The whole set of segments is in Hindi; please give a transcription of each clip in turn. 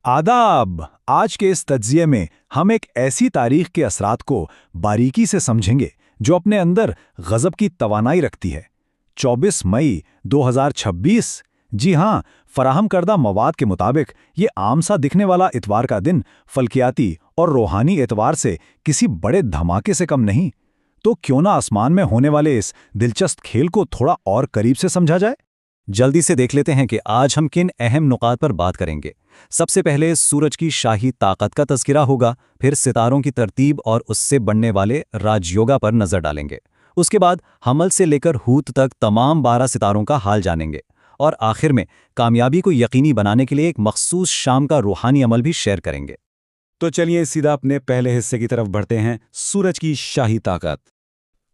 आदाब। आज के इस तज्जिये में हम एक ऐसी तारीख के असरात को बारीकी से समझेंगे जो अपने अंदर गजब की तवानाई रखती है। 24 मई 2026। जी हाँ, फराहम करदा मवाद के मुताबिक ये आम सा दिखने वाला इतवार का दिन फल्कियाती और रूहानी एतवार से किसी बड़े धमाके से कम नहीं। तो क्यों ना आसमान में होने वाले इस दिलचस्प खेल को थोड़ा और करीब से समझा जाए। जल्दी से देख लेते हैं कि आज हम किन अहम नुकात पर बात करेंगे। सबसे पहले सूरज की शाही ताकत का तज़किरा होगा, फिर सितारों की तरतीब और उससे बनने वाले राजयोगा पर नज़र डालेंगे। उसके बाद हमल से लेकर हूत तक तमाम 12 सितारों का हाल जानेंगे और आखिर में कामयाबी को यकीनी बनाने के लिए एक मखसूस शाम का रूहानी अमल भी शेयर करेंगे। तो चलिए सीधा अपने पहले हिस्से की तरफ बढ़ते हैं, सूरज की शाही ताकत।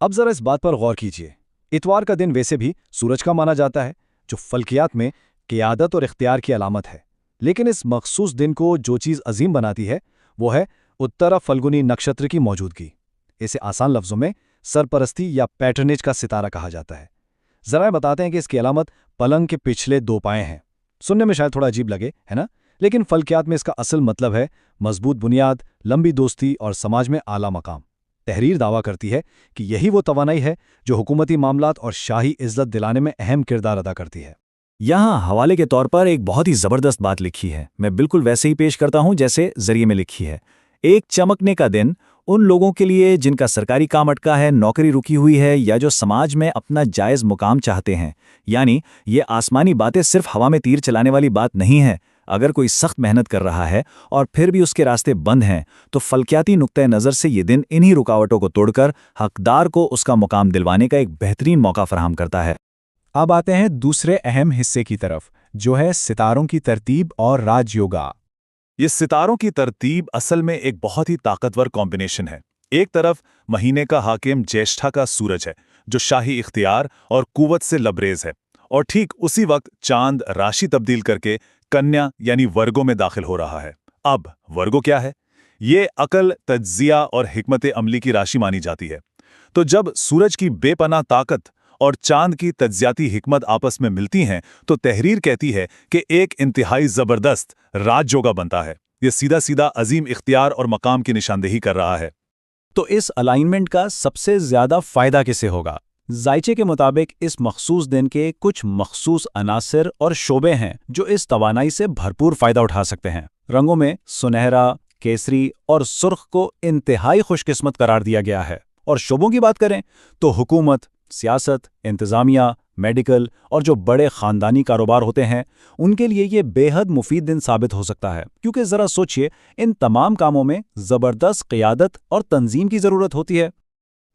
अब जरा इस बात पर गौर कीजिए। इतवार का दिन वैसे भी सूरज का माना जाता है, जो फल्कियात में क़ियादत और इख्तियार की अलामत है। लेकिन इस मखसूस दिन को जो चीज़ अजीम बनाती है वो है उत्तरा फल्गुनी नक्षत्र की मौजूदगी। इसे आसान लफ्ज़ों में सरपरस्ती या पैटर्नेज का सितारा कहा जाता है। ज़रा बताते हैं कि इसकी अलामत पलंग के पिछले 2 पाए हैं। सुनने में शायद थोड़ा अजीब लगे, है ना? लेकिन फल्कियात में इसका असल मतलब है मजबूत बुनियाद, लंबी दोस्ती और समाज में आला मकाम। तहरीर दावा करती है कि यही वो तवानाई है जो हुकूमती मामलात और शाही इज्जत दिलाने में अहम किरदार अदा करती है। यहाँ हवाले के तौर पर एक बहुत ही ज़बरदस्त बात लिखी है। मैं बिल्कुल वैसे ही पेश करता हूँ जैसे जरिए में लिखी है। एक चमकने का दिन उन लोगों के लिए जिनका सरकारी काम अटका है, नौकरी रुकी हुई है या जो समाज में अपना जायज़ मुकाम चाहते हैं। यानी ये आसमानी बातें सिर्फ हवा में तीर चलाने वाली बात नहीं है। अगर कोई सख्त मेहनत कर रहा है और फिर भी उसके रास्ते बंद हैं, तो फल्कियाती नुक्ते नज़र से ये दिन इन्हीं रुकावटों को तोड़कर हकदार को उसका मुकाम दिलवाने का एक बेहतरीन मौका फराहम करता है। अब आते हैं दूसरे अहम हिस्से की तरफ, जो है सितारों की तरतीब और राजयोगा। ये सितारों की तरतीब असल में एक बहुत ही ताकतवर कॉम्बिनेशन है। एक तरफ महीने का हाकिम ज्येष्ठा का सूरज है, जो शाही इख्तियार और कुव्वत से लबरेज है, और ठीक उसी वक्त चांद राशि तब्दील करके कन्या यानी वर्गों में दाखिल हो रहा है। अब वर्गो क्या है? ये अकल, तज्जिया और हिकमत अमली की राशि मानी जाती है। तो जब सूरज की बेपनाह ताकत और चांद की तज्जियाती हिकमत आपस में मिलती हैं, तो तहरीर कहती है कि एक इंतहाई ज़बरदस्त राजयोगा बनता है। ये सीधा सीधा अजीम इख्तियार और मकाम की निशानदेही कर रहा है। तो इस अलाइनमेंट का सबसे ज़्यादा फ़ायदा किसे होगा? जायचे के मुताबिक इस मखसूस दिन के कुछ मखसूस अनासर और शोबे हैं जो इस तवानाई से भरपूर फ़ायदा उठा सकते हैं। रंगों में सुनहरा, केसरी और सुर्ख को इंतहाई खुशकिस्मत करार दिया गया है। और शोबों की बात करें तो हुकूमत, सियासत, इंतज़ामिया, मेडिकल और जो बड़े ख़ानदानी कारोबार होते हैं, उनके लिए ये बेहद मुफीद दिन साबित हो सकता है। क्योंकि ज़रा सोचिए, इन तमाम कामों में ज़बरदस्त क़ियादत और तंजीम की ज़रूरत होती है।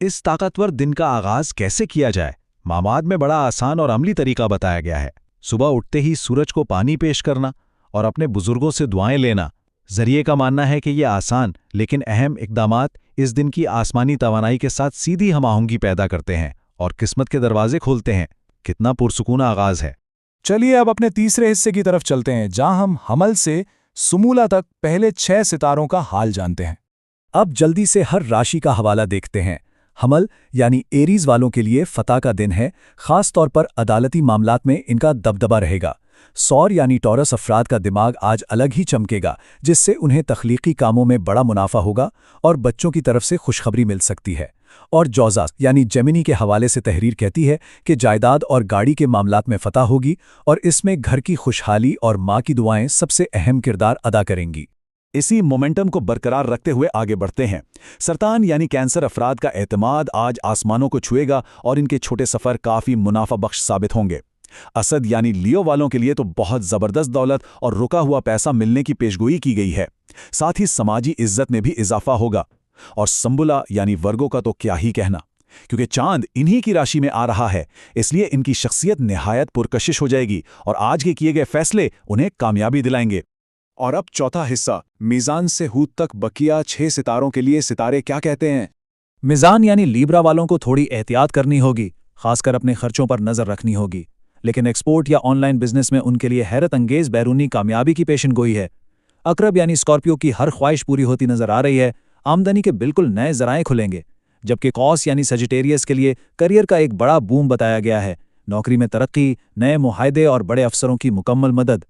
इस ताकतवर दिन का आगाज़ कैसे किया जाए? मामाद में बड़ा आसान और अमली तरीका बताया गया है। सुबह उठते ही सूरज को पानी पेश करना और अपने बुजुर्गों से दुआएं लेना। जरिए का मानना है कि ये आसान लेकिन अहम इक़दामात इस दिन की आसमानी तवानाई के साथ सीधी हमाहंगी पैदा करते हैं और किस्मत के दरवाजे खोलते हैं। कितना पुरसुकून आगाज़ है। चलिए अब अपने तीसरे हिस्से की तरफ चलते हैं, जहां हम हमल से सुमूला तक पहले 6 सितारों का हाल जानते हैं। अब जल्दी से हर राशि का हवाला देखते हैं। हमल यानी एरीज वालों के लिए फतह का दिन है। खास तौर पर अदालती मामलात में इनका दबदबा रहेगा। सौर यानी टॉरस अफराद का दिमाग आज अलग ही चमकेगा, जिससे उन्हें तख्लीकी कामों में बड़ा मुनाफा होगा और बच्चों की तरफ से खुशखबरी मिल सकती है। और जौज़ा यानी जेमिनी के हवाले से तहरीर कहती है कि जायदाद और गाड़ी के मामलात में फतह होगी और इसमें घर की खुशहाली और माँ की दुआएं सबसे अहम किरदार अदा करेंगी। इसी मोमेंटम को बरकरार रखते हुए आगे बढ़ते हैं। सरतान यानी कैंसर अफराद का एतमाद आज आसमानों को छुएगा और इनके छोटे सफ़र काफ़ी मुनाफा बख्श साबित होंगे। असद यानी लियो वालों के लिए तो बहुत ज़बरदस्त दौलत और रुका हुआ पैसा मिलने की पेशगोई की गई है। साथ ही समाजी इज्जत में भी इजाफा होगा। और संबुला यानी वर्गों का तो क्या ही कहना, क्योंकि चांद इन्हीं की राशि में आ रहा है, इसलिए इनकी शख्सियत निहायत पुरकशिश हो जाएगी और आज के किए गए फैसले उन्हें कामयाबी दिलाएंगे। और अब चौथा हिस्सा, मीज़ान से हूत तक बकिया 6 सितारों के लिए सितारे क्या कहते हैं। मीज़ान यानी लीब्रा वालों को थोड़ी एहतियात करनी होगी, खासकर अपने खर्चों पर नज़र रखनी होगी। लेकिन एक्सपोर्ट या ऑनलाइन बिजनेस में उनके लिए हैरत अंगेज बैरूनी कामयाबी की पेशनगोई है। अकरब यानी स्कॉर्पियो की हर ख्वाहिश पूरी होती नजर आ रही है। आमदनी के बिल्कुल नए ज़राए खुलेंगे। जबकि कौस यानी सजिटेरियस के लिए करियर का एक बड़ा बूम बताया गया है। नौकरी में तरक्की, नए मुहायदे और बड़े अफसरों की मुकम्मल मदद।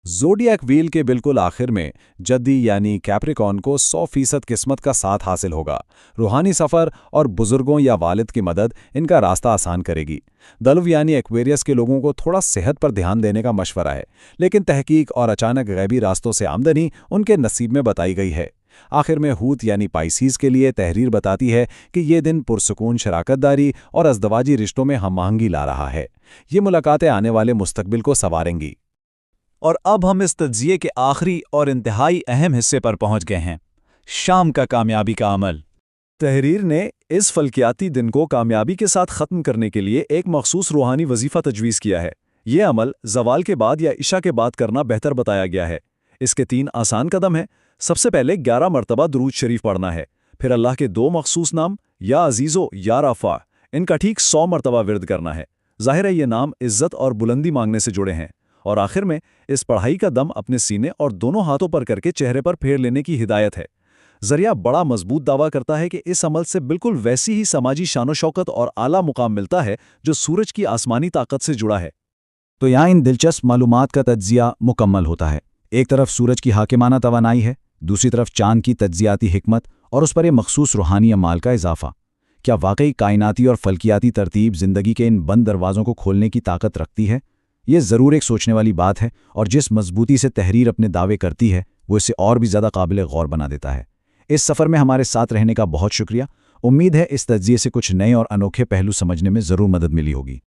ज़ोडिएक व्हील के बिल्कुल आखिर में जद्दी यानी कैप्रिकॉर्न को 100% किस्मत का साथ हासिल होगा। रूहानी सफ़र और बुजुर्गों या वालिद की मदद इनका रास्ता आसान करेगी। दल्व यानी एक्वेरियस के लोगों को थोड़ा सेहत पर ध्यान देने का मशवरा है, लेकिन तहकीक और अचानक गैबी रास्तों से आमदनी उनके नसीब में बताई गई है। आखिर में हूत यानी पाइसीज के लिए तहरीर बताती है कि ये दिन पुरसुकून शराकतदारी और अज़दवाजी रिश्तों में हमआहंगी ला रहा है। ये मुलाकातें आने वाले मुस्तकबिल को संवारेंगी। और अब हम इस तज्जिये के आखिरी और इंतहाई अहम हिस्से पर पहुंच गए हैं, शाम का कामयाबी का अमल। तहरीर ने इस फल्कियाती दिन को कामयाबी के साथ ख़त्म करने के लिए एक मखसूस रूहानी वजीफ़ा तजवीज़ किया है। ये अमल ज़वाल के बाद या इशा के बाद करना बेहतर बताया गया है। इसके 3 आसान कदम हैं। सबसे पहले 11 मरतबा दुरूद शरीफ पढ़ना है, फिर अल्लाह के 2 मखसूस नाम या अजीज़ो या रफ़ा, इनका ठीक 100 मरतबा विर्द करना है। ज़ाहिर है ये नाम इज़्ज़त और बुलंदी मांगने से जुड़े हैं। और आखिर में इस पढ़ाई का दम अपने सीने और दोनों हाथों पर करके चेहरे पर फेर लेने की हिदायत है। ज़रिया बड़ा मजबूत दावा करता है कि इस अमल से बिल्कुल वैसी ही समाजी शानो शौकत और आला मुकाम मिलता है जो सूरज की आसमानी ताकत से जुड़ा है। तो यहाँ इन दिलचस्प मालूमात का तज्जिया मुकम्मल होता है। एक तरफ सूरज की हाकिमाना तवानाई है, दूसरी तरफ चांद की तज्जियाती हिकमत और उस पर यह मखसूस रूहानी अमाल का इजाफा। क्या वाकई कायनाती और फल्कियाती तरतीब ज़िंदगी के इन बंद दरवाज़ों को खोलने की ताकत रखती है? ये ज़रूर एक सोचने वाली बात है, और जिस मजबूती से तहरीर अपने दावे करती है वो इसे और भी ज़्यादा काबिल गौर बना देता है। इस सफ़र में हमारे साथ रहने का बहुत शुक्रिया। उम्मीद है इस तज्जिये से कुछ नए और अनोखे पहलू समझने में ज़रूर मदद मिली होगी।